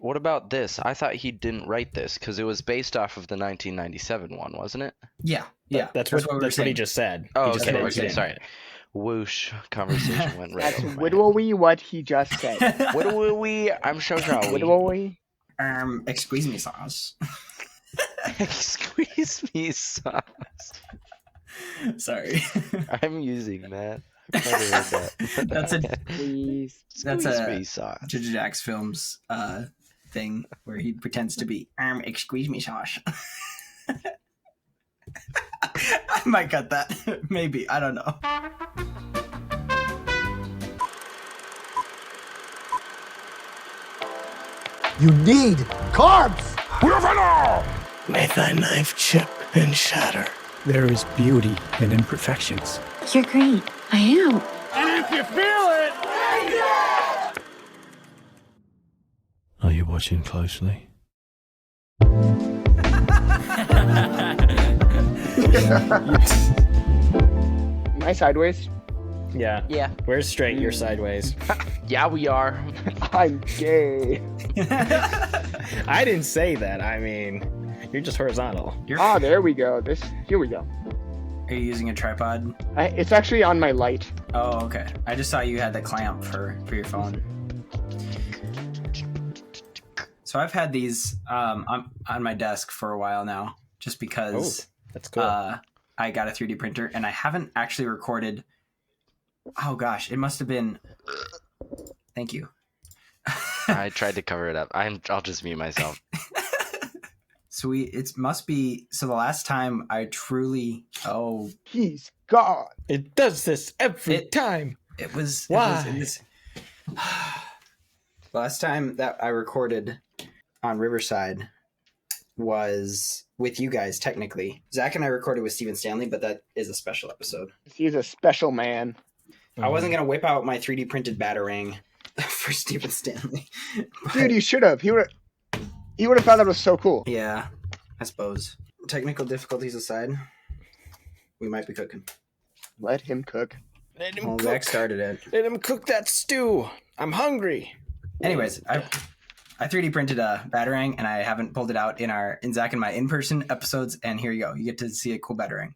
What about this? I thought he didn't write this because it was based off of the 1997 one, wasn't it? Yeah. That's what he just said. Oh, He just okay. said it. Sorry. Whoosh. Conversation went right That's over my literally what he just said. head. Literally, I'm so sorry. Literally. Excuse me, sauce. Squeeze me sauce. Sorry. I'm using that. I've never heard that. That's a Please. That's Squeeze a me sauce. Jax Films thing where he pretends to be excuse me, sauce. I might cut that. Maybe. I don't know. You need carbs! May thy knife chip and shatter. There is beauty in imperfections. You're great. I am. Are you watching closely? Am I sideways? Yeah. Yeah. We're straight, you're sideways. Yeah, we are. I'm gay. I didn't say that. I mean, you're just horizontal. Ah, there we go. Here we go. Are you using a tripod? It's actually on my light. Oh, okay. I just saw you had the clamp for your phone. So I've had these on my desk for a while now, just because That's cool. I got a 3D printer and I haven't actually recorded. Oh gosh, it must have been. Thank you. I tried to cover it up. I'll just mute myself. Sweet. It must be. So the last time I truly. Oh, He's gone. It does this every time. it was. Why? It was last time that I recorded on Riverside was with you guys, technically. Zach and I recorded with Steven Stanley, but that is a special episode. He's a special man. I wasn't going to whip out my 3D printed Batarang for Steven Stanley. Dude, you should have. He would have thought that was so cool. Yeah, I suppose. Technical difficulties aside, we might be cooking. Let him cook. Let him Well, cook. Zach started it. Let him cook that stew. I'm hungry. Anyways, I 3D printed a Batarang, and I haven't pulled it out in Zach and my in-person episodes, and here you go. You get to see a cool Batarang.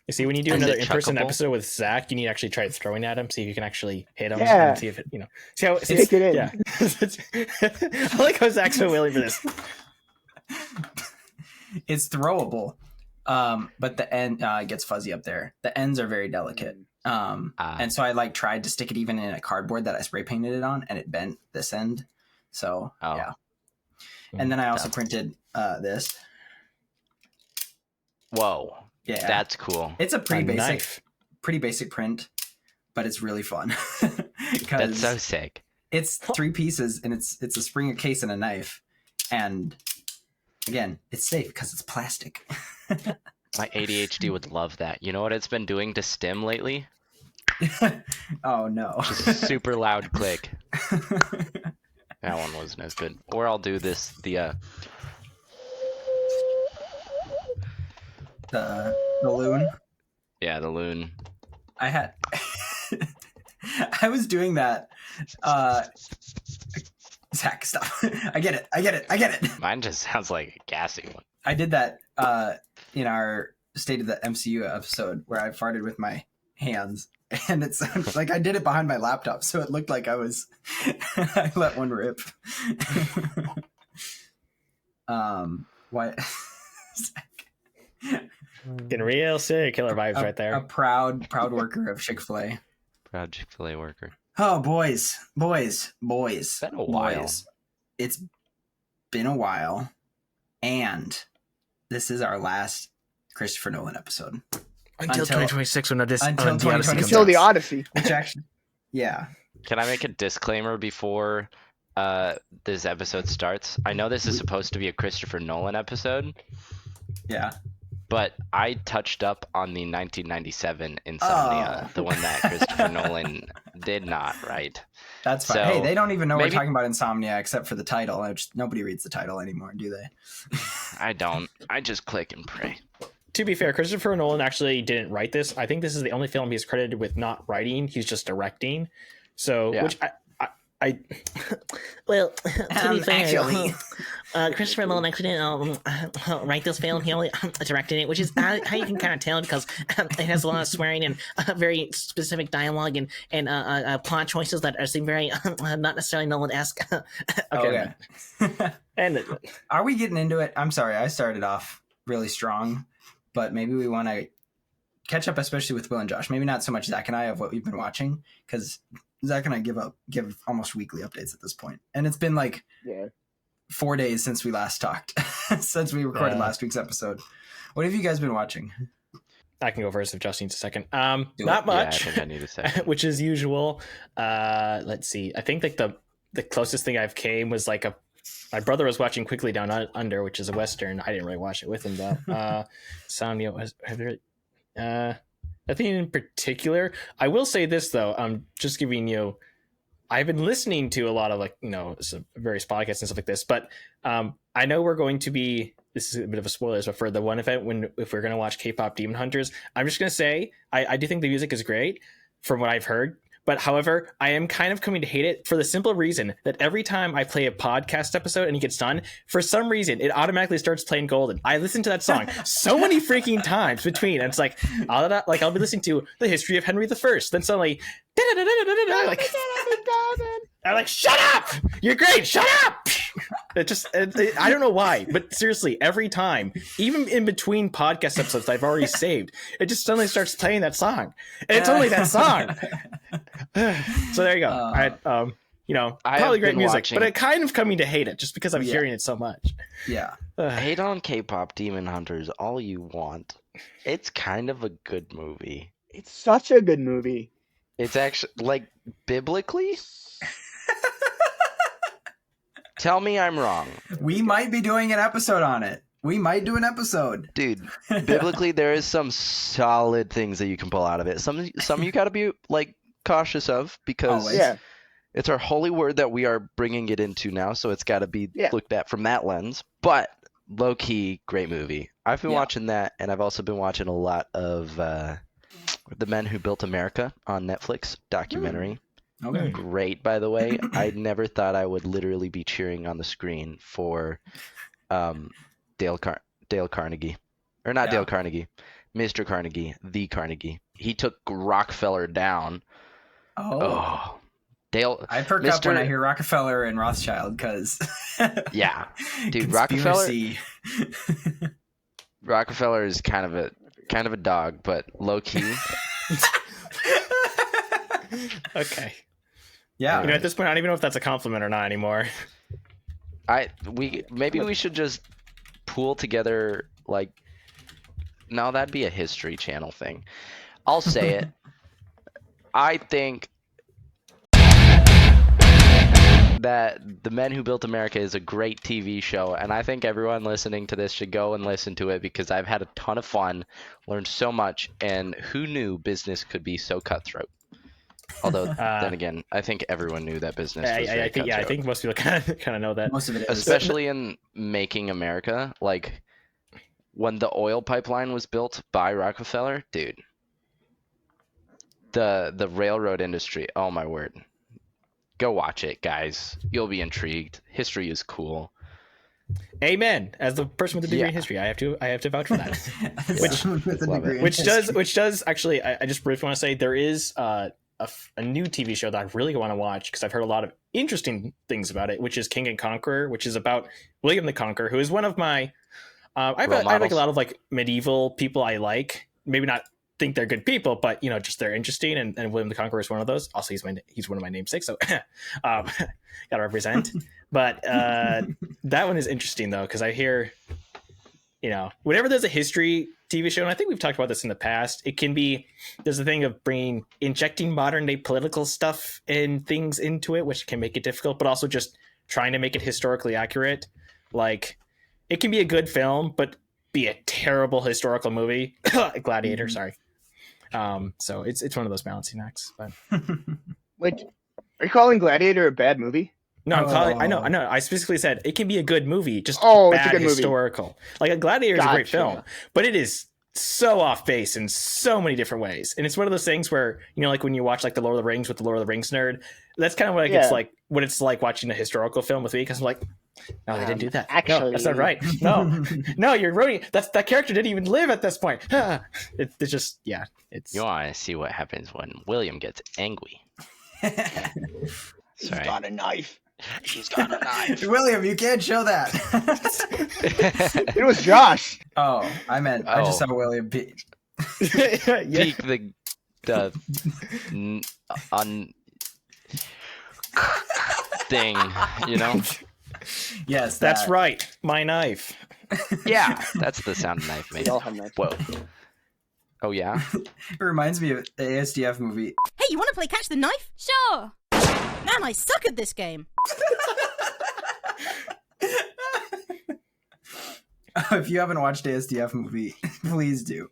You see, when you do Is another it in-person chuckable? episode with Zach, you need to actually try throwing at him, see if you can actually hit him, Yeah. and see if it, see how Stick it in. Yeah. I like how Zach's so willing for this. It's throwable, but the end it gets fuzzy up there. The ends are very delicate, and so I tried to stick it even in a cardboard that I spray painted it on, and it bent this end. So yeah, and then I also printed this. Whoa. Yeah, That's cool. it's a pretty A basic, knife. print, but it's really fun. That's 'Cause so sick. it's 3 pieces, and it's a spring, a case, and a knife, and again, it's safe because it's plastic. My ADHD would love that. You know what it's been doing to stim lately? Oh no. Just a super loud click. That one wasn't as good. Or I'll do the The loon. yeah, the loon. I had I was doing that. Zach, stop. I get it. Mine just sounds like a gassy one. I did that in our State of the MCU episode where I farted with my hands, and it sounded like I did it behind my laptop, so it looked like I was I let one rip. What? Getting real serial killer vibes right A there. proud worker of Chick-fil-A. Proud Chick-fil-A worker. Oh, boys. It's been a while. Boys. It's been a while, and this is our last Christopher Nolan episode. Until 2026 when Odyssey until when the Odyssey 2026. comes Until out. the Odyssey. Which actually, yeah. Can I make a disclaimer before this episode starts? I know this is supposed to be a Christopher Nolan episode, Yeah. but I touched up on the 1997 Insomnia, the one that Christopher Nolan did not write. That's fine. So, Hey, they don't even know we're maybe- talking about Insomnia except for the title, which nobody reads the title anymore, do they? I don't. I just click and pray. To be fair, Christopher Nolan actually didn't write this. I think this is the only film he's credited with not writing. He's just directing. So, Yeah. which I well, to be fair, actually. Christopher Nolan actually didn't write this film. He only directed it, which is how you can kind of tell because it has a lot of swearing and very specific dialogue and plot choices that seem very not necessarily Nolan-esque. Okay. And Are we getting into it? I'm sorry, I started off really strong, but maybe we want to catch up, especially with Will and Josh. Maybe not so much Zach and I of what we've been watching, because Zach and I give almost weekly updates at this point, and it's been like 4 days since we last talked, since we recorded last week's episode. What have you guys been watching? I can go first if Josh needs a second. Not much. Yeah, I think I need a second. Which is usual. Let's see. I think like the closest thing I've came was like my brother was watching Quickly Down Under, which is a Western. I didn't really watch it with him though. Insomnia was nothing in particular. I will say this though. I'm just giving you. I've been listening to a lot of various podcasts and stuff like this, but I know we're going to be. This is a bit of a spoiler, but for the one event if we're going to watch K-pop Demon Hunters, I'm just going to say I do think the music is great from what I've heard. But however, I am kind of coming to hate it for the simple reason that every time I play a podcast episode and it gets done, for some reason, it automatically starts playing Golden. I listen to that song so many freaking times between. And it's like, I'll be listening to The History of Henry I. Then suddenly, I'm like, shut up! You're great! Shut up! I don't know why, but seriously, every time, even in between podcast episodes I've already saved, it just suddenly starts playing that song. And it's only that song. So there you go. Probably great music, but I'm kind of coming to hate it just because I'm hearing it so much. Yeah. Hate on K-pop Demon Hunters all you want. It's kind of a good movie. It's such a good movie. It's actually, like, biblically? Tell me I'm wrong. We might be doing an episode on it. We might do an episode. Dude, biblically, there is some solid things that you can pull out of it. Some you gotta be, like, cautious of because it's our holy word that we are bringing it into now, so it's got to be looked at from that lens. But low-key, great movie. I've been watching that, and I've also been watching a lot of The Men Who Built America on Netflix documentary. Okay. Great, by the way. I never thought I would literally be cheering on the screen for Dale Carnegie. Or not Dale Carnegie. Mr. Carnegie. The Carnegie. He took Rockefeller down. Oh. Dale. I perk up when I hear Rockefeller and Rothschild because yeah. Dude, Rockefeller is kind of a dog, but low key. Okay. Yeah. At this point I don't even know if that's a compliment or not anymore. We should just pool together no, that'd be a History Channel thing. I'll say it. I think that The Men Who Built America is a great TV show, and I think everyone listening to this should go and listen to it because I've had a ton of fun, learned so much, and who knew business could be so cutthroat? Although, then again, I think everyone knew that business was very cutthroat. I think most people kind of know that. Most of it is. Especially in making America, like when the oil pipeline was built by Rockefeller, dude. The railroad industry, oh my word. Go watch it, guys. You'll be intrigued. History is cool. Amen. As the person with a degree in history, I have to vouch for that. which does actually. I just briefly want to say there is a new TV show that I really want to watch because I've heard a lot of interesting things about it, which is King and Conqueror, which is about William the Conqueror, who is one of my. I have like a lot of like medieval people I like. Maybe not think they're good people, but just they're interesting, and William the Conqueror is one of those. Also, he's one of my namesakes, so gotta represent. But that one is interesting though, because I hear whenever there's a history TV show, and I think we've talked about this in the past, there's a thing of injecting modern day political stuff and things into it, which can make it difficult, but also just trying to make it historically accurate. Like it can be a good film, but be a terrible historical movie. Gladiator, sorry. So it's one of those balancing acts. But wait, are you calling Gladiator a bad movie? No, I'm calling. I know. I specifically said it can be a good movie, just it's bad a good historical. Movie. Like a Gladiator is a great film, but it is so off base in so many different ways. And it's one of those things where, like when you watch like the Lord of the Rings with the Lord of the Rings nerd, that's kind of what it's like watching a historical film with me, because I'm like, no, they didn't do that. Actually, no, that's not right. No, you're ruining. That character didn't even live at this point. It's just, yeah. It's. You want to see what happens when William gets angry? He's got a knife. He's got a knife. William, you can't show that. It was Josh. Oh, I meant I just saw William Peek the thing, Yes, that's right. My knife. Yeah, that's the sound a knife made. We all have knives. Whoa. Oh yeah. It reminds me of the ASDF movie. Hey, you want to play catch the knife? Sure. Man, I suck at this game. If you haven't watched ASDF movie, please do.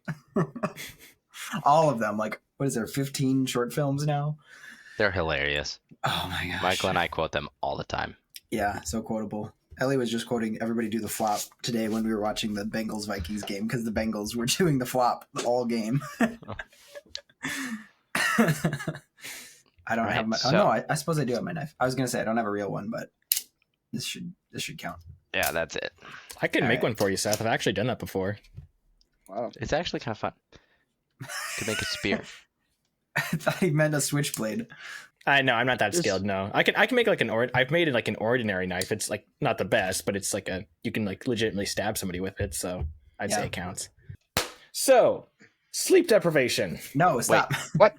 All of them. Like, what is there, 15 short films now? They're hilarious. Oh my gosh. Michael and I quote them all the time. Yeah, so quotable. Ellie was just quoting "Everybody Do the Flop" today when we were watching the Bengals-Vikings game, because the Bengals were doing the flop all game. I don't have my. Oh no, I suppose I do have my knife. I was gonna say I don't have a real one, but this should count. Yeah, that's it. I can make one for you, Seth. I've actually done that before. Wow, it's actually kind of fun to make a spear. I thought he meant a switchblade. I know I'm not that skilled. No, I can make like I've made it like an ordinary knife. It's like not the best, but it's like you can like legitimately stab somebody with it. So I'd say it counts. So sleep deprivation. No, stop. Wait, what?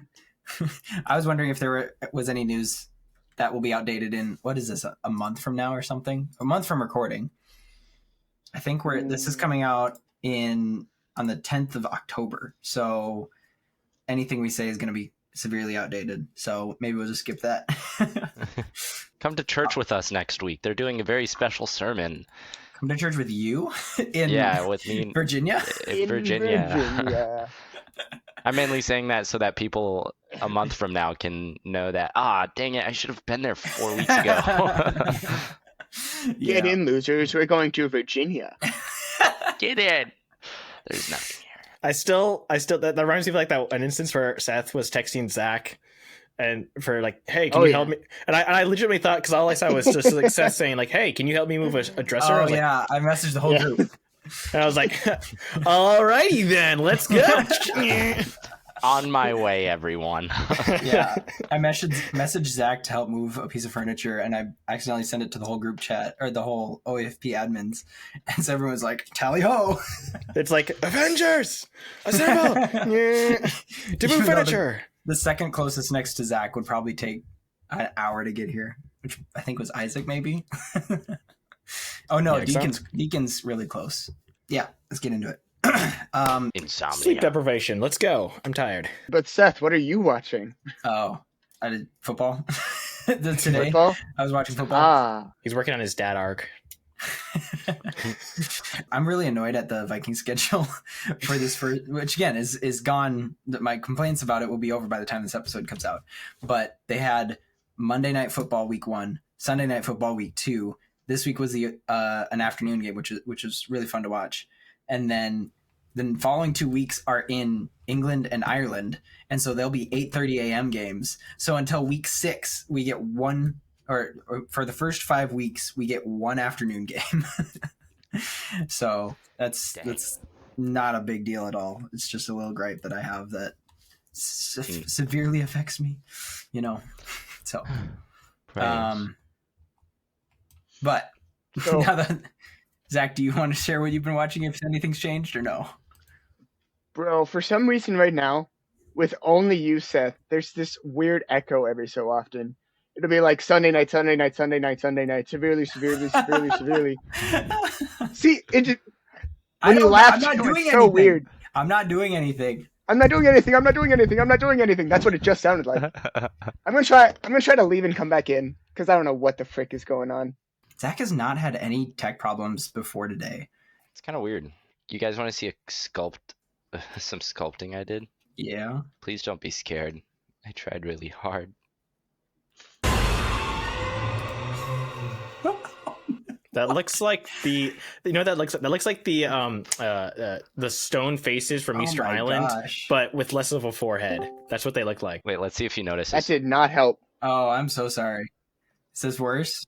I was wondering if there was any news that will be outdated in, what is this, a month from now or something? A month from recording. I think this is coming out on the 10th of October. So anything we say is going to be severely outdated. So maybe we'll just skip that. Come to church with us next week. They're doing a very special sermon. Come to church with you? With me in Virginia? In Virginia. I'm mainly saying that so that people a month from now can know that, dang it, I should have been there 4 weeks ago. Get in, losers. We're going to Virginia. Get in. There's nothing here. I still that reminds me of like an instance where Seth was texting Zach and for like, hey, can you help me? And I legitimately thought, because all I saw was just like Seth saying like, hey, can you help me move a dresser? Oh, I messaged the whole group. And I was like, alrighty then, let's go. On my way, everyone. Yeah. I messaged Zach to help move a piece of furniture, and I accidentally sent it to the whole group chat, or the whole OAFP admins. And so everyone was like, tally ho! It's like, Avengers! Assemble! To move furniture! The second closest next to Zach would probably take an hour to get here, which I think was Isaac, maybe. Oh no, Deacon's really close. Yeah, let's get into it. Insomnia. Sleep deprivation. Let's go. I'm tired. But Seth, what are you watching? Oh, I did football. Today, Football? I was watching football. He's working on his dad arc. I'm really annoyed at the Viking schedule for this which again is gone. My complaints about it will be over by the time this episode comes out. But they had Monday Night Football week 1, Sunday Night Football week 2. This week was an afternoon game, which was really fun to watch. And then the following 2 weeks are in England and Ireland, and so they'll be 8:30 a.m. games. So until week 6, we get one, or for the first 5 weeks, we get one afternoon game. So that's not a big deal at all. It's just a little gripe that I have that severely affects me, So, but now that. Zach, do you want to share what you've been watching, if anything's changed or no? Bro, for some reason right now, with only you, Seth, there's this weird echo every so often. It'll be like Sunday night, severely, severely. See, when you laugh, it's so weird. I'm not doing anything. I'm not doing anything. That's what it just sounded like. I'm gonna try to leave and come back in, because I don't know what the frick is going on. Zach has not had any tech problems before today. It's kind of weird. You guys want to see some sculpting I did? Yeah. Please don't be scared. I tried really hard. That looks like the that looks like the stone faces from Easter Island, but with less of a forehead. That's what they look like. Wait, let's see if he notices. That did not help. Oh, I'm so sorry. Is this worse?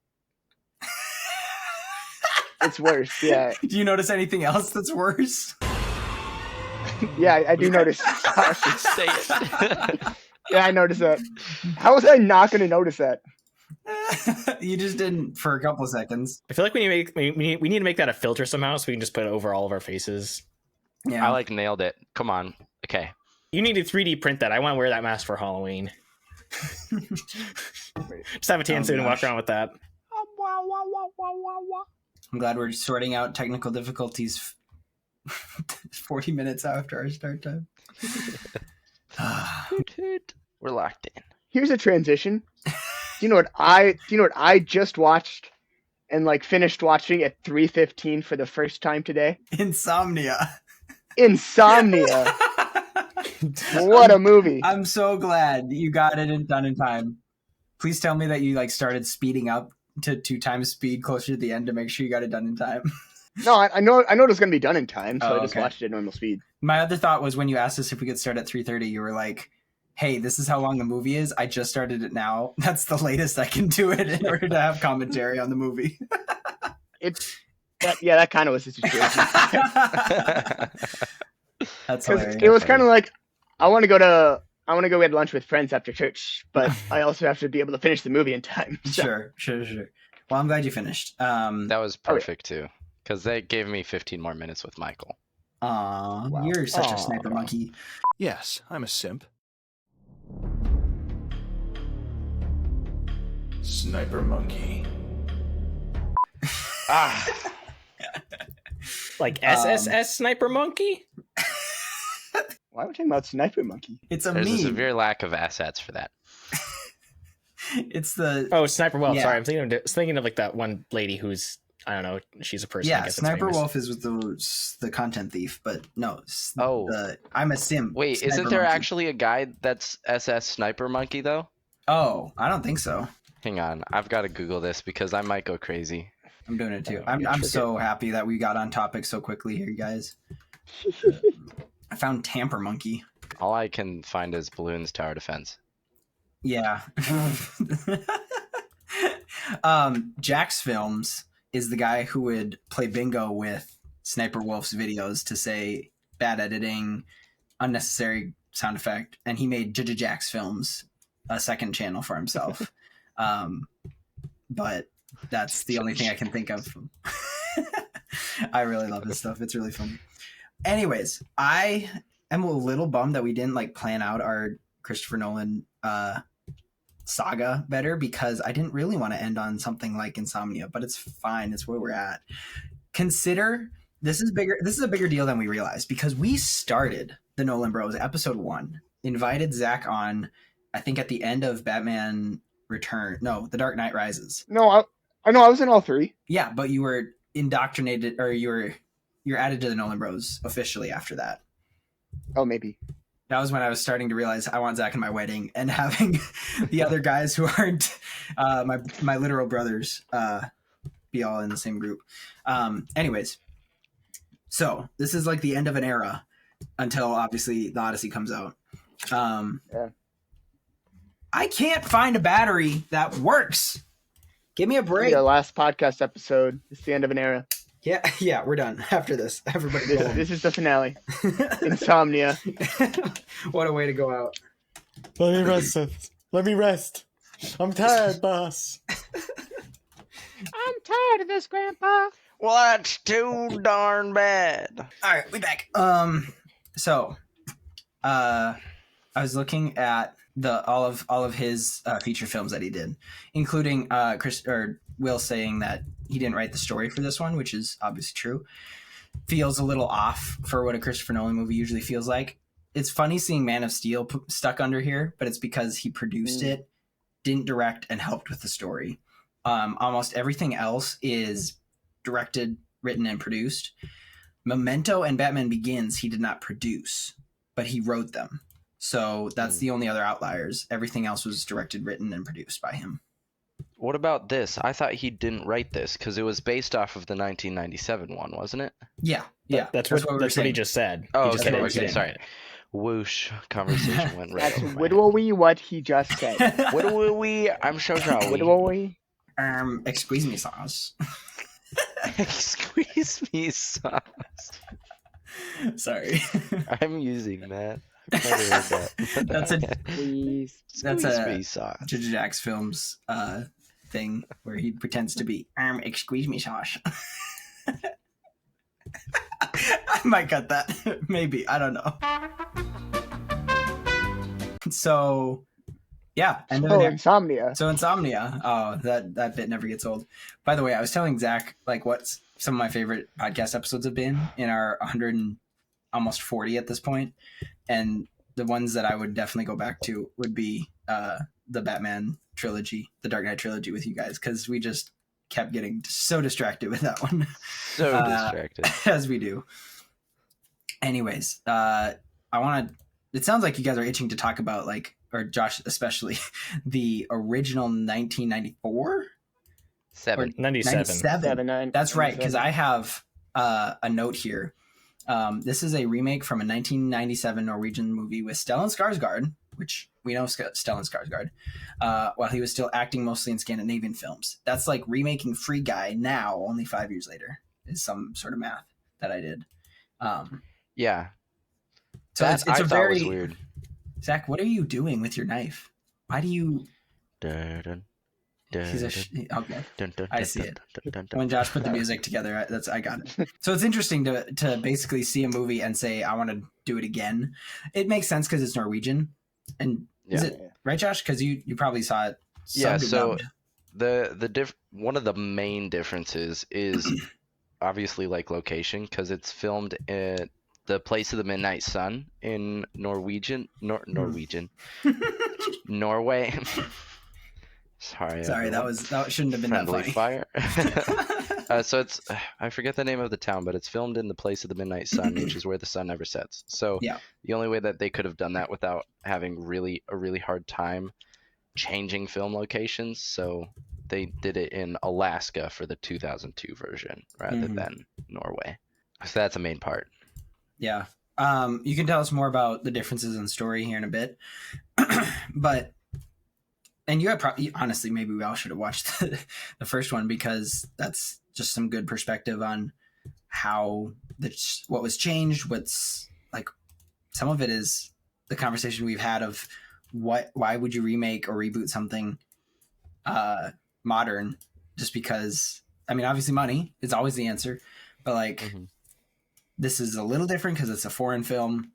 It's worse, yeah. Do you notice anything else that's worse? Yeah, I do notice. Say it. Yeah, I noticed that. How was I not going to notice that? You just didn't for a couple of seconds. I feel like we need to make that a filter somehow, so we can just put it over all of our faces. Yeah, I nailed it. Come on. Okay. You need to 3D print that. I want to wear that mask for Halloween. Just have a tan suit and walk around with that. I'm glad we're sorting out technical difficulties 40 minutes after our start time. We're locked in. Here's a transition. Do you know what I just watched and finished watching at 3:15 for the first time today? Insomnia. What a movie. I'm so glad you got it done in time. Please tell me that you started speeding up to 2 times speed closer to the end to make sure you got it done in time. No, I know it was going to be done in time, so I just watched it at normal speed. My other thought was when you asked us if we could start at 3:30, you were like, hey, this is how long the movie is. I just started it now. That's the latest I can do it in order to have commentary on the movie. That kind of was the situation. That's hilarious. It was kind of like, I want to go get lunch with friends after church, but I also have to be able to finish the movie in time. So. Sure. Well, I'm glad you finished. That was perfect too, because they gave me 15 more minutes with Michael. Aw, wow. You're such a sniper monkey. Yes, I'm a simp. Sniper monkey. Like SSS sniper monkey? Why are we talking about sniper monkey? It's a There's meme. a severe lack of assets for that. It's the Sniper Wolf. Yeah. Sorry, I'm thinking of that one lady who's, I don't know, she's a person. Yeah, I guess Sniper Wolf is with the content thief, but no. I'm a sim. Wait, isn't there actually a guy that's SS Sniper Monkey though? Oh, I don't think so. Hang on, I've got to Google this because I might go crazy. I'm doing it too. I'm so happy that we got on topic so quickly here, guys. I found Tamper Monkey. All I can find is Balloons Tower Defense. Yeah. Jax Films is the guy who would play bingo with Sniper Wolf's videos to say bad editing, unnecessary sound effect, and he made Jax Films a second channel for himself. But that's the only thing I can think of. I really love this stuff. It's really funny. Anyways, I am a little bummed that we didn't plan out our Christopher Nolan saga better, because I didn't really want to end on something like Insomnia, but it's fine. It's where we're at. Consider this is bigger. This is a bigger deal than we realized, because we started the Nolan Bros episode 1, invited Zach on, I think at the end of Batman The Dark Knight Rises. No, I know I was in all 3. Yeah, but you were indoctrinated, or you're added to the Nolan Bros officially after that. Oh, maybe. That was when I was starting to realize I want Zach in my wedding, and having the other guys who aren't my literal brothers be all in the same group. Anyways, so this is the end of an era until obviously the Odyssey comes out. Yeah. I can't find a battery that works. Give me a break. The last podcast episode. It's the end of an era. Yeah, we're done after this. Everybody, this is the finale. Insomnia. What a way to go out. Let me rest, Seth. Let me rest. I'm tired, boss. I'm tired of this, Grandpa. Well, that's too darn bad. All right, we back. So, I was looking at all of his feature films that he did, including Will saying that he didn't write the story for this one, which is obviously true. Feels a little off for what a Christopher Nolan movie usually feels like. It's funny seeing Man of Steel stuck under here, but it's because he produced it, didn't direct, and helped with the story. Almost everything else is directed, written, and produced. Memento and Batman Begins he did not produce, but he wrote them. So that's the only other outliers. Everything else was directed, written, and produced by him. What about this? I thought he didn't write this because it was based off of the 1997 one, wasn't it? Yeah. That's what he just said. Oh, He just okay. said Sorry. Whoosh. Conversation went right That's over my head. literally what he just said. Literally, I'm so sorry. Literally. Excuse me, sauce. Squeeze me sauce. Sorry. I'm using that. I've never heard that. That's a Please. That's Squeeze a me sauce. Jax Films thing where he pretends to be excuse me, sauce. I might cut that. Maybe. I don't know. So yeah, Insomnia. So Insomnia. Oh, that bit never gets old. By the way, I was telling Zach like what some of my favorite podcast episodes have been in our 100 and almost 40 at this point, and the ones that I would definitely go back to would be the Batman trilogy, the Dark Knight trilogy with you guys, because we just kept getting so distracted with that one. So distracted. As we do. Anyways, I want to. It sounds like you guys are itching to talk about or Josh especially, the original 1994. 97. That's right, because I have a note here. This is a remake from a 1997 Norwegian movie with Stellan Skarsgård, which we know Stellan Skarsgård, while he was still acting mostly in Scandinavian films. That's like remaking Free Guy now, only 5 years later, is some sort of math that I did. Yeah. So that it's I a thought very was weird. Zach, what are you doing with your knife? Why do you? Dun, okay. I see it. Dun. When Josh put the music together, I got it. So it's interesting to basically see a movie and say, I want to do it again. It makes sense because it's Norwegian. And is it right, Josh? Because you probably saw it. Yeah, so one of the main differences is obviously location, because it's filmed at the place of the midnight sun in Norway. Sorry, that shouldn't have been friendly that funny. Fire. So it's I forget the name of the town, but it's filmed in the place of the midnight sun, which is where the sun never sets. So the only way that they could have done that without having a really hard time changing film locations, so they did it in Alaska for the 2002 version rather than Norway. So that's the main part. Yeah. You can tell us more about the differences in the story here in a bit, but. And you have honestly, maybe we all should have watched the first one, because that's just some good perspective on how what was changed. What's some of it is the conversation we've had of why would you remake or reboot something modern just because, I mean, obviously money is always the answer, but this is a little different because it's a foreign film.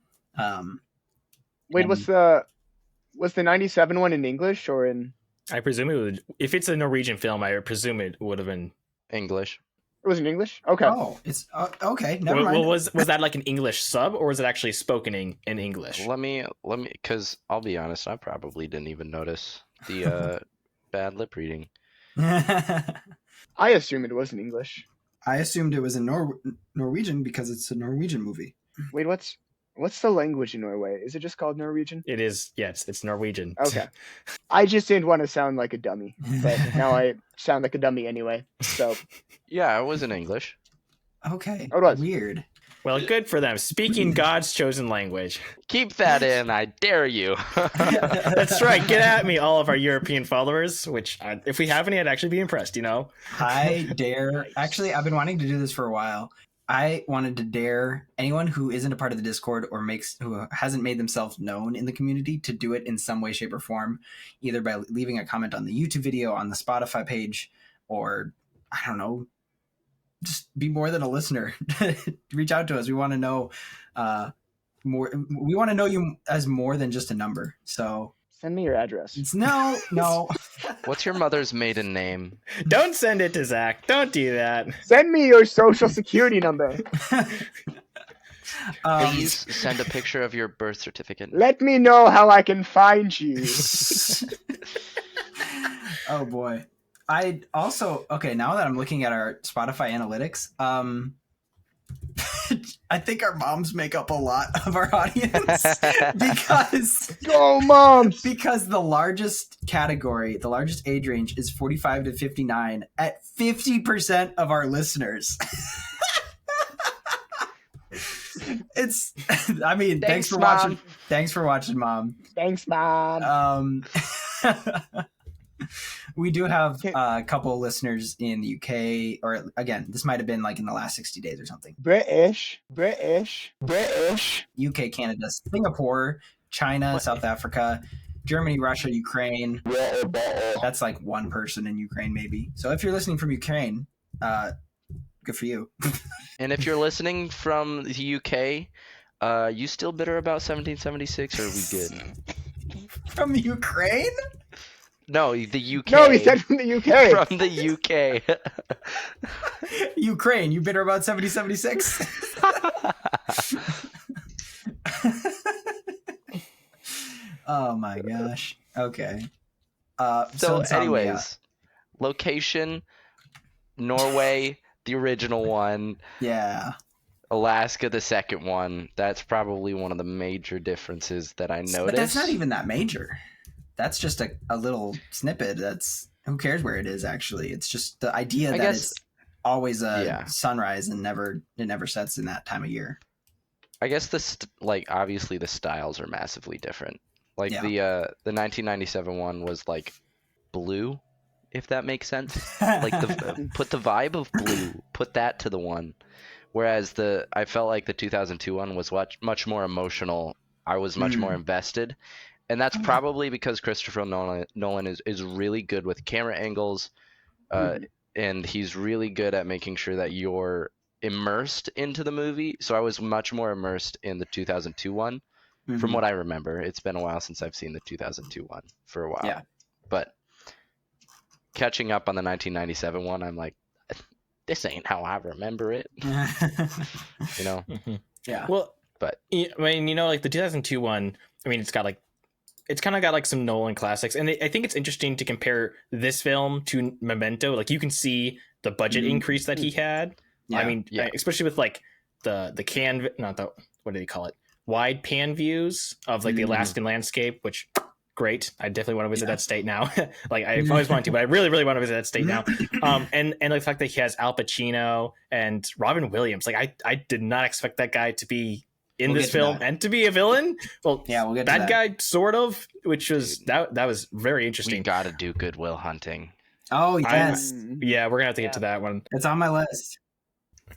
Wait, was the 97 one in English or in? I presume it would. If it's a Norwegian film, I presume it would have been English. It was in English? Okay. Oh, it's okay. Never mind. Well, was that like an English sub, or was it actually spoken in English? Let me, because I'll be honest, I probably didn't even notice the bad lip reading. I assume it was in English. I assumed it was in Norwegian because it's a Norwegian movie. Wait, what's the language in Norway? Is it just called Norwegian? It is. Yes, it's Norwegian. Okay. I just didn't want to sound like a dummy, but now I sound like a dummy anyway. So. Yeah, it was in English. Okay. Oh, it was. Weird. Well, good for them. Speaking God's chosen language. Keep that in, I dare you. That's right. Get at me, all of our European followers, which if we have any, I'd actually be impressed, I dare. Actually, I've been wanting to do this for a while. I wanted to dare anyone who isn't a part of the Discord or who hasn't made themselves known in the community to do it in some way, shape, or form, either by leaving a comment on the YouTube video, on the Spotify page, or I don't know, just be more than a listener. Reach out to us. We want to know more. We want to know you as more than just a number. So send me your address. No. What's your mother's maiden name? Don't send it to Zach. Don't do that. Send me your social security number. Please send a picture of your birth certificate. Let me know how I can find you. Oh boy. I also, okay, now that I'm looking at our Spotify analytics, I think our moms make up a lot of our audience because go moms. Because the largest category, the largest age range is 45 to 59 at 50% of our listeners. It's, I mean, thanks for Mom. watching. Thanks for watching, Mom. Thanks, Mom. We do have a couple of listeners in the UK, or again, this might have been like in the last 60 days or something. British. UK, Canada, Singapore, China, South Africa, Germany, Russia, Ukraine. That's like one person in Ukraine, maybe. So if you're listening from Ukraine, good for you. And if you're listening from the UK, you still bitter about 1776, or are we good? From Ukraine? No, the UK. No, he said from the UK. From the UK. Ukraine, you bitter about 1776? Oh my gosh. Okay. So anyways, location, Norway, the original one. Yeah. Alaska, the second one. That's probably one of the major differences that I noticed. But that's not even that major. That's just a little snippet. That's, who cares where it is, actually. It's just the idea that it's always a sunrise and it never sets in that time of year. I guess obviously the styles are massively different. Like the 1997 one was like blue, if that makes sense. Like put the vibe of blue, put that to the one. Whereas I felt like the 2002 one was much more emotional. I was much more invested. And that's probably because Christopher Nolan is really good with camera angles, and he's really good at making sure that you're immersed into the movie. So I was much more immersed in the 2002 one, from what I remember. It's been a while since I've seen the 2002 one for a while. Yeah. But catching up on the 1997 one, I'm like, this ain't how I remember it. You know? Yeah. Well, but I mean, like the 2002 one, I mean, it's kind of got like some Nolan classics, and I think it's interesting to compare this film to Memento. Like you can see the budget increase that he had. Yeah. I mean, especially with like the what do they call it? Wide pan views of like the Alaskan landscape, which great. I definitely want to visit that state now. Like I've always wanted to, but I really, really want to visit that state now. And the fact that he has Al Pacino and Robin Williams. Like I did not expect that guy to be in this film and to be a villain. Well, yeah, we'll get to that guy sort of, which was that was very interesting. We got to do Good Will Hunting. Oh yes, yeah, we're gonna have to get to that one. It's on my list.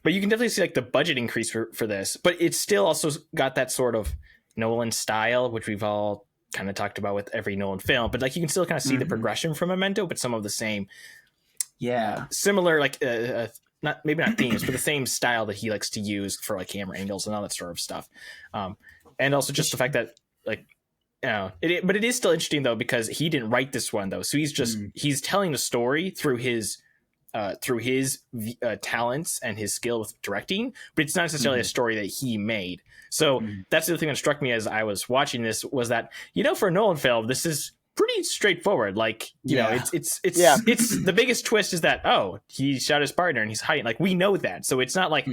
But you can definitely see like the budget increase for this, but it's still also got that sort of Nolan style, which we've all kind of talked about with every Nolan film. But like you can still kind of see the progression from Memento, but some of the same, similar like maybe not themes, but the same style that he likes to use for like camera angles and all that sort of stuff. And also just the fact that like, but it is still interesting though, because he didn't write this one though. So he's telling the story through his talents and his skill with directing, but it's not necessarily a story that he made. So that's the thing that struck me as I was watching this was that, for a Nolan film, this is pretty straightforward. Like, it's the biggest twist is that, he shot his partner and he's hiding. Like, we know that. So it's not like,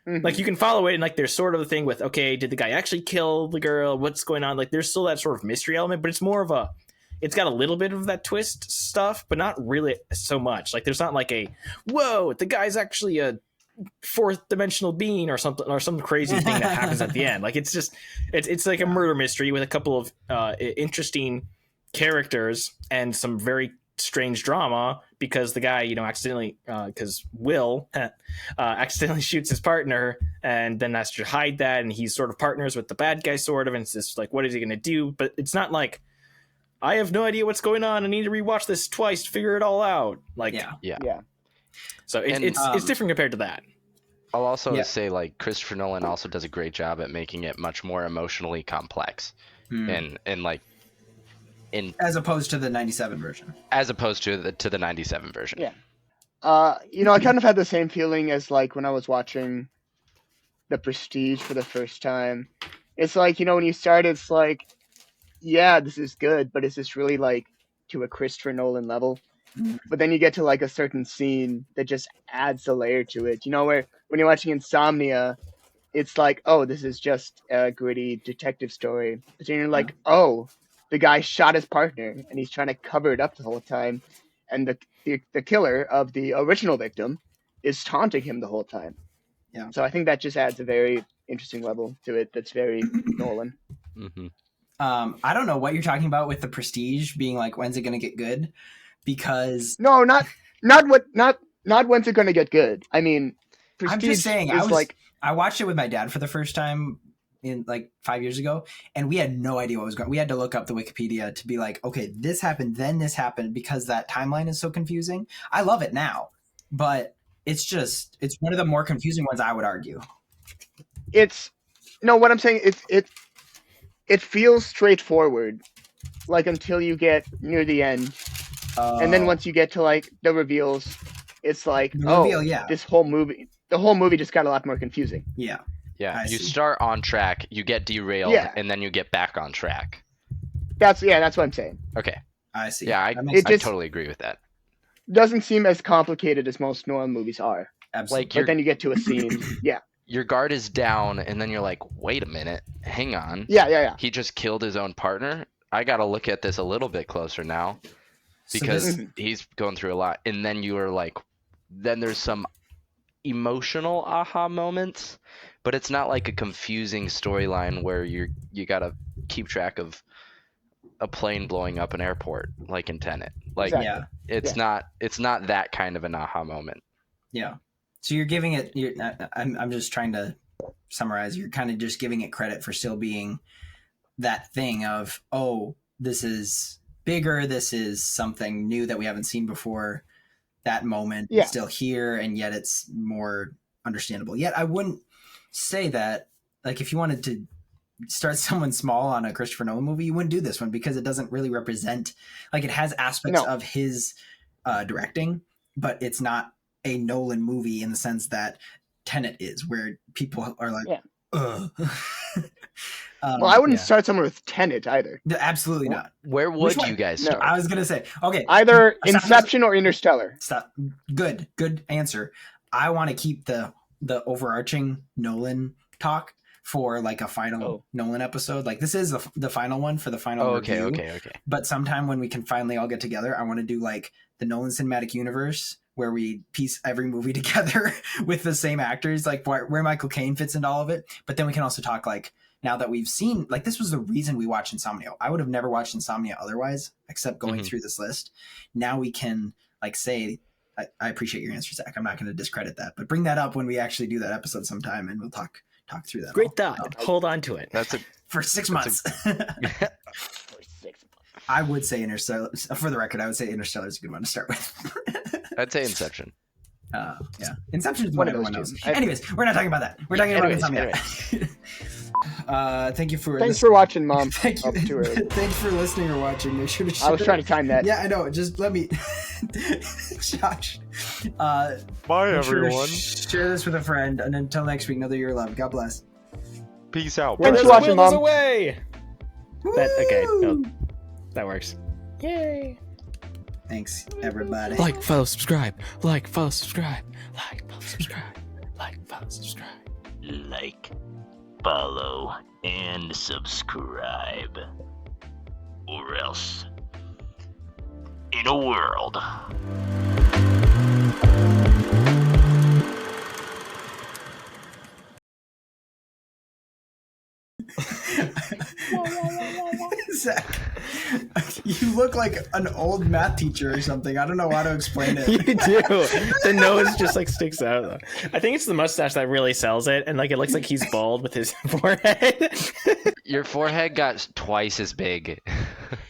like you can follow it. And like, there's sort of a thing with, okay, did the guy actually kill the girl? What's going on? Like, there's still that sort of mystery element, but it's more of it's got a little bit of that twist stuff, but not really so much. Like, there's not like whoa, the guy's actually a fourth dimensional being or something, or some crazy thing that happens at the end. Like, it's just, it's like a murder mystery with a couple of interesting characters and some very strange drama because the guy, accidentally, because Will accidentally shoots his partner and then has to hide that. And he's sort of partners with the bad guy sort of. And it's just like, what is he going to do? But it's not like, I have no idea what's going on. I need to rewatch this twice to figure it all out. Like, yeah. So it's different compared to that. I'll also say like Christopher Nolan also does a great job at making it much more emotionally complex, and like as opposed to the 97 version. As opposed to the 97 version. Yeah. I kind of had the same feeling as like when I was watching The Prestige for the first time. It's like, when you start, it's like, yeah, this is good, but is this really like to a Christopher Nolan level? But then you get to like a certain scene that just adds a layer to it. Where when you're watching Insomnia, it's like, oh, this is just a gritty detective story. But then you're like, oh, the guy shot his partner and he's trying to cover it up the whole time, and the killer of the original victim is taunting him the whole time. Yeah. So I think that just adds a very interesting level to it. That's very Nolan. Mm-hmm. I don't know what you're talking about with the Prestige being like, when's it going to get good? Because no, not when's it going to get good. I mean, Prestige I'm just saying, is I watched it with my dad for the first time in like 5 years ago, and we had no idea what was going. We had to look up the Wikipedia to be like, okay, this happened, then this happened, because that timeline is so confusing. I love it now, but it's one of the more confusing ones, I would argue. What I'm saying is it feels straightforward, like until you get near the end, and then once you get to like the reveals, it's like, the whole movie just got a lot more confusing. Yeah. Yeah, you start on track, you get derailed, and then you get back on track. That's what I'm saying. Okay. I see. Yeah, I totally agree with that. Doesn't seem as complicated as most Nolan movies are. Absolutely. But then you get to a scene, your guard is down, and then you're like, wait a minute, hang on. Yeah. He just killed his own partner? I gotta look at this a little bit closer now, because he's going through a lot. And then you are like, then there's some emotional aha moments, but it's not like a confusing storyline where you gotta keep track of a plane blowing up an airport like in Tenet. Like, it's not that kind of an aha moment. Yeah. So you're giving it. I'm just trying to summarize. You're kind of just giving it credit for still being that thing of, oh, this is bigger. This is something new that we haven't seen before. That moment is still here, and yet it's more understandable. Yet I wouldn't say that, like, if you wanted to start someone small on a Christopher Nolan movie, you wouldn't do this one, because it doesn't really represent, like, it has aspects of his directing, but it's not a Nolan movie in the sense that Tenet is, where people are like, ugh. Well, I wouldn't start someone with Tenet either. Absolutely not. Where would you guys start? I was gonna say, okay, either Inception or Interstellar. Stop. Good answer. I want to keep the overarching Nolan talk for like a final Nolan episode. Like, this is the final one for the final review. Okay. But sometime when we can finally all get together, I want to do like the Nolan Cinematic Universe, where we piece every movie together with the same actors, like where Michael Caine fits into all of it. But then we can also talk, like, now that we've seen, like, this was the reason we watched Insomnia. I would have never watched Insomnia otherwise, except going through this list. Now we can, like, say, I appreciate your answer, Zach. I'm not going to discredit that, but bring that up when we actually do that episode sometime, and we'll talk through that. Great thought. Hold on to it. For 6 months. I would say Interstellar. For the record, I would say Interstellar is a good one to start with. I'd say Inception. Yeah. Inception is one everyone knows. Anyways, we're not talking about that. We're talking about Insomnia. Thanks for watching, Mom. Thanks for listening or watching. Make sure to share. I was trying to time that. Yeah, I know. Just let me. Josh. Bye, everyone. Share this with a friend, and until next week, know that you're loved. God bless. Peace out. Thanks for watching, Mom. Away. That works. Yay. Thanks, everybody. Like, follow, subscribe. Like, follow, subscribe. Like, follow, subscribe. Like, follow, subscribe. Like, follow, and subscribe. Or else, in a world. Zach, you look like an old math teacher or something. I don't know how to explain it. You do. The nose just like sticks out, though. I think it's the mustache that really sells it, and like it looks like he's bald with his forehead. Your forehead got twice as big.